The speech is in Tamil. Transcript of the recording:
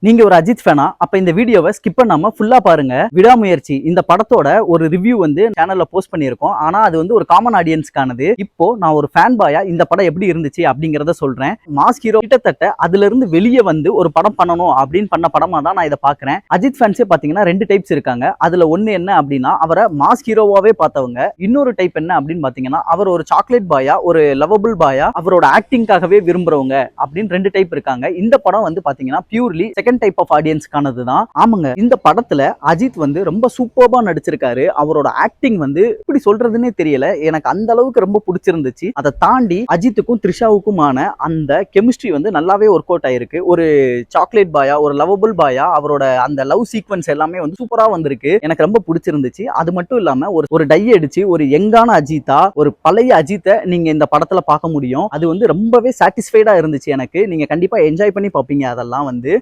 நீங்க ஒரு அஜித் ஃபேனா? அப்ப இந்த வீடியோவை ஸ்கிப் பண்ணாம ஃபுல்லா பாருங்க. விடாமுயற்சி இந்த படத்தோட ஒரு ரிவ்யூ வந்து சேனல்ல போஸ்ட் பண்ணியிருக்கோம். ஆனா அது வந்து ஒரு காமன் ஆடியன்ஸ்க்கானது. இப்போ நான் ஒரு ஃபேன் பாயா இந்த படம் எப்படி இருந்துச்சு அப்படிங்கறத சொல்றேன். மாஸ் ஹீரோ கிட்டத்தட்ட அதுல இருந்து வெளியே வந்து ஒரு படம் பண்ணணும் அப்படின்னு பண்ண படமா தான் நான் இதை பாக்குறேன். அஜித் ஃபேன்ஸே பாத்தீங்கன்னா 2 டைப்ஸ் இருக்காங்க. அதுல ஒண்ணு என்ன அப்படின்னா அவரை மாஸ் ஹீரோவாவே பார்த்தவங்க. இன்னொரு டைப் என்ன அப்படின்னு பாத்தீங்கன்னா அவர் ஒரு சாக்லேட் பாயா, ஒரு லவபிள் பாயா, அவரோட ஆக்டிங்காகவே விரும்புறவங்க அப்படின்னு 2 டைப் இருக்காங்க. இந்த படம் வந்து பாத்தீங்கன்னா பியூர்லி செகண்ட் டைப் ஆஃப் ஆடியன்ஸ்க்கானது தான். ஆமாங்க, இந்த படத்துல அஜித் வந்து ரொம்ப சூப்பர்பா நடிச்சிருக்காரு. அவரோட ஆக்டிங் வந்து எப்படி சொல்றதுன்னே தெரியல. எனக்கு அந்த அளவுக்கு ரொம்ப பிடிச்சிருந்துச்சு. அதை தாண்டி அஜித்துக்கும் த்ரிஷாவுக்குமான அந்த கெமிஸ்ட்ரி வந்து நல்லாவே ஒர்க் அவுட் ஆயிருக்கு. ஒரு சாக்லேட் பாயா, ஒரு லவபிள் பாயா, அவரோட அந்த லவ் சீக்வன்ஸ் எல்லாமே வந்து சூப்பரா வந்திருக்கு. எனக்கு ரொம்ப பிடிச்சிருந்துச்சு. அது மட்டும் இல்லாம ஒரு டை அடிச்சு ஒரு யங்கான அஜித்தா, ஒரு பழைய அஜித்தை நீங்க இந்த படத்துல பார்க்க முடியும். அது வந்து ரொம்பவே சாட்டிஸ்ஃபைடா இருந்துச்சு எனக்கு. நீங்க கண்டிப்பா என்ஜாய் பண்ணி பார்ப்பீங்க அதெல்லாம் வந்து.